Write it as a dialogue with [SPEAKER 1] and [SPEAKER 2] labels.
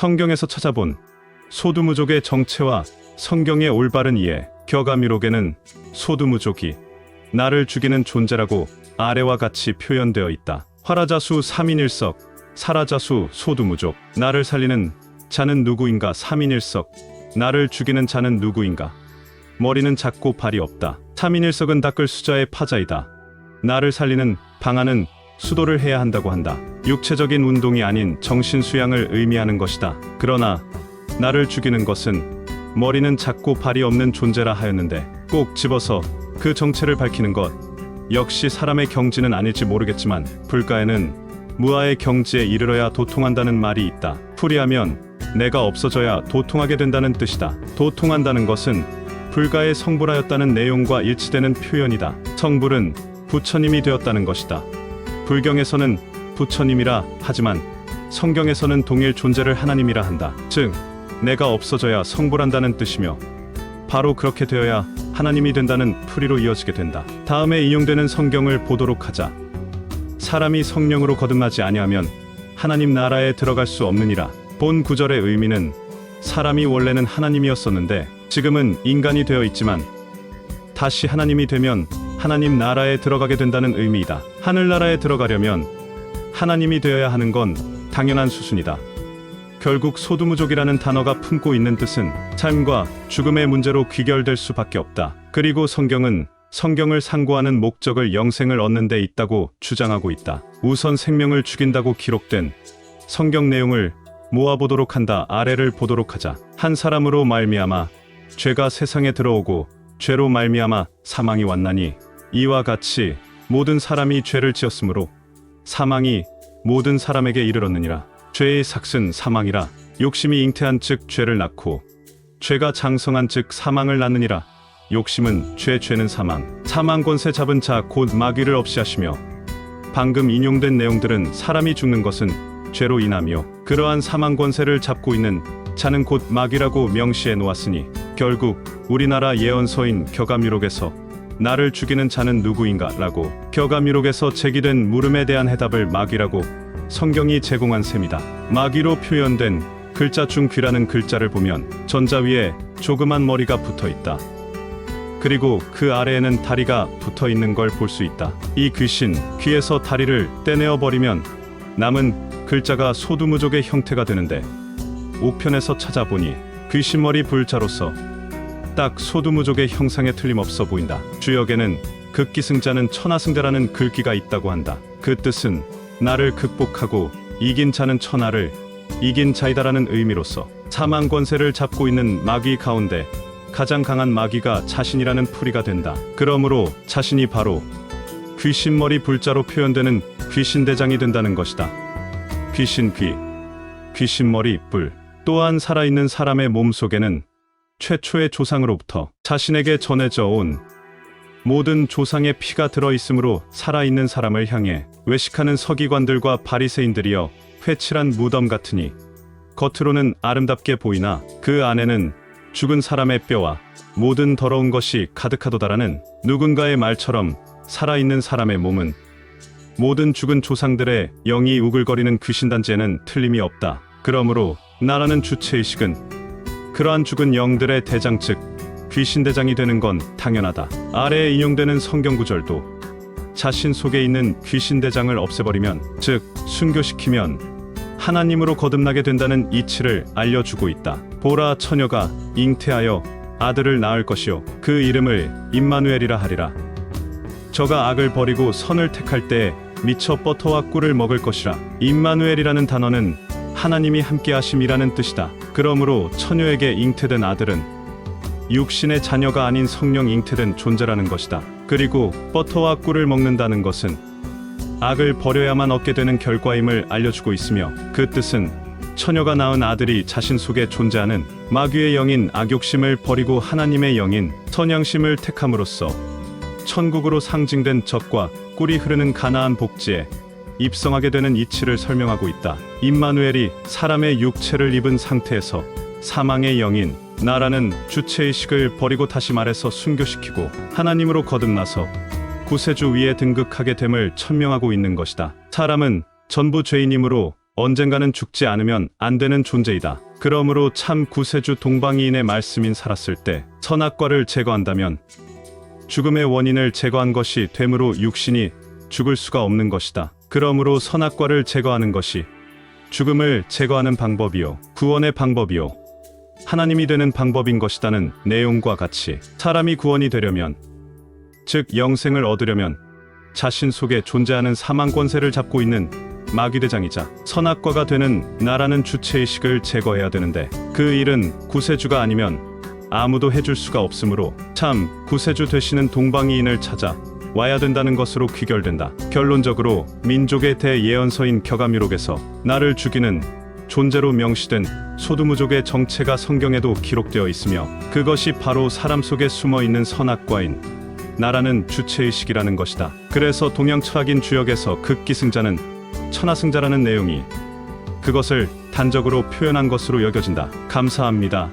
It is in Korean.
[SPEAKER 1] 성경에서 찾아본 소두무족의 정체와 성경의 올바른 이해. 겨가미록에는 소두무족이 나를 죽이는 존재라고 아래와 같이 표현되어 있다. 화라자수 3인일석, 사라자수 소두무족. 나를 살리는 자는 누구인가? 3인일석, 나를 죽이는 자는 누구인가? 머리는 작고 발이 없다. 3인일석은 닦을 수자의 파자이다. 나를 살리는 방아는 수도를 해야 한다고 한다. 육체적인 운동이 아닌 정신 수양을 의미하는 것이다. 그러나 나를 죽이는 것은 머리는 작고 발이 없는 존재라 하였는데 꼭 집어서 그 정체를 밝히는 것 역시 사람의 경지는 아닐지 모르겠지만 불가에는 무아의 경지에 이르러야 도통한다는 말이 있다. 풀이하면 내가 없어져야 도통하게 된다는 뜻이다. 도통한다는 것은 불가의 성불하였다는 내용과 일치되는 표현이다. 성불은 부처님이 되었다는 것이다. 불경에서는 부처님이라 하지만 성경에서는 동일 존재를 하나님이라 한다. 즉 내가 없어져야 성불한다는 뜻이며 바로 그렇게 되어야 하나님이 된다는 풀이로 이어지게 된다. 다음에 인용되는 성경을 보도록 하자. 사람이 성령으로 거듭나지 아니하면 하나님 나라에 들어갈 수 없느니라. 본 구절의 의미는 사람이 원래는 하나님이었었는데 지금은 인간이 되어 있지만 다시 하나님이 되면 하나님 나라에 들어가게 된다는 의미이다. 하늘나라에 들어가려면 하나님이 되어야 하는 건 당연한 수순이다. 결국 소두무족이라는 단어가 품고 있는 뜻은 삶과 죽음의 문제로 귀결될 수밖에 없다. 그리고 성경은 성경을 상고하는 목적을 영생을 얻는 데 있다고 주장하고 있다. 우선 생명을 죽인다고 기록된 성경 내용을 모아보도록 한다. 아래를 보도록 하자. 한 사람으로 말미암아 죄가 세상에 들어오고 죄로 말미암아 사망이 왔나니 이와 같이 모든 사람이 죄를 지었으므로 사망이 모든 사람에게 이르렀느니라. 죄의 삭은 사망이라. 욕심이 잉태한 즉 죄를 낳고 죄가 장성한 즉 사망을 낳느니라. 욕심은 죄는 사망. 사망 권세 잡은 자 곧 마귀를 없이 하시며 방금 인용된 내용들은 사람이 죽는 것은 죄로 인하며 그러한 사망 권세를 잡고 있는 자는 곧 마귀라고 명시해 놓았으니 결국 우리나라 예언서인 겨가미록에서 나를 죽이는 자는 누구인가? 라고 겨가미록에서 제기된 물음에 대한 해답을 마귀라고 성경이 제공한 셈이다. 마귀로 표현된 글자 중 귀라는 글자를 보면 전자 위에 조그만 머리가 붙어 있다. 그리고 그 아래에는 다리가 붙어 있는 걸 볼 수 있다. 이 귀신, 귀에서 다리를 떼내어 버리면 남은 글자가 소두무족의 형태가 되는데 우편에서 찾아보니 귀신머리 불자로서 딱 소두무족의 형상에 틀림없어 보인다. 주역에는 극기승자는 천하승대라는 글귀가 있다고 한다. 그 뜻은 나를 극복하고 이긴 자는 천하를 이긴 자이다라는 의미로서 사망 권세를 잡고 있는 마귀 가운데 가장 강한 마귀가 자신이라는 풀이가 된다. 그러므로 자신이 바로 귀신머리 불자로 표현되는 귀신대장이 된다는 것이다. 귀신 귀, 귀신머리 불. 또한 살아있는 사람의 몸속에는 최초의 조상으로부터 자신에게 전해져 온 모든 조상의 피가 들어있으므로 살아있는 사람을 향해 외식하는 서기관들과 바리새인들이여 회칠한 무덤 같으니 겉으로는 아름답게 보이나 그 안에는 죽은 사람의 뼈와 모든 더러운 것이 가득하도다라는 누군가의 말처럼 살아있는 사람의 몸은 모든 죽은 조상들의 영이 우글거리는 귀신단지에는 틀림이 없다. 그러므로 나라는 주체의식은 그러한 죽은 영들의 대장 즉 귀신대장이 되는 건 당연하다. 아래에 인용되는 성경구절도 자신 속에 있는 귀신대장을 없애버리면 즉 순교시키면 하나님으로 거듭나게 된다는 이치를 알려주고 있다. 보라 처녀가 잉태하여 아들을 낳을 것이요 그 이름을 임마누엘이라 하리라. 저가 악을 버리고 선을 택할 때에 미쳐 버터와 꿀을 먹을 것이라. 임마누엘이라는 단어는 하나님이 함께하심이라는 뜻이다. 그러므로 처녀에게 잉태된 아들은 육신의 자녀가 아닌 성령 잉태된 존재라는 것이다. 그리고 버터와 꿀을 먹는다는 것은 악을 버려야만 얻게 되는 결과임을 알려주고 있으며 그 뜻은 처녀가 낳은 아들이 자신 속에 존재하는 마귀의 영인 악욕심을 버리고 하나님의 영인 선양심을 택함으로써 천국으로 상징된 젖과 꿀이 흐르는 가나안 복지에 입성하게 되는 이치를 설명하고 있다. 임마누엘이 사람의 육체를 입은 상태에서 사망의 영인 나라는 주체의식을 버리고 다시 말해서 순교시키고 하나님으로 거듭나서 구세주 위에 등극하게 됨을 천명하고 있는 것이다. 사람은 전부 죄인이므로 언젠가는 죽지 않으면 안 되는 존재이다. 그러므로 참 구세주 동방이인의 말씀인 살았을 때 선악과를 제거한다면 죽음의 원인을 제거한 것이 되므로 육신이 죽을 수가 없는 것이다. 그러므로 선악과를 제거하는 것이 죽음을 제거하는 방법이요 구원의 방법이요 하나님이 되는 방법인 것이다는 내용과 같이 사람이 구원이 되려면, 즉 영생을 얻으려면 자신 속에 존재하는 사망 권세를 잡고 있는 마귀대장이자 선악과가 되는 나라는 주체의식을 제거해야 되는데, 그 일은 구세주가 아니면 아무도 해줄 수가 없으므로 참 구세주 되시는 동방이인을 찾아 와야 된다는 것으로 귀결된다. 결론적으로 민족의 대예언서인 격암유록에서 나를 죽이는 존재로 명시된 소두무족의 정체가 성경에도 기록되어 있으며, 그것이 바로 사람 속에 숨어있는 선악과인 나라는 주체의식이라는 것이다. 그래서 동양 철학인 주역에서 극기승자는 천하승자라는 내용이 그것을 단적으로 표현한 것으로 여겨진다. 감사합니다.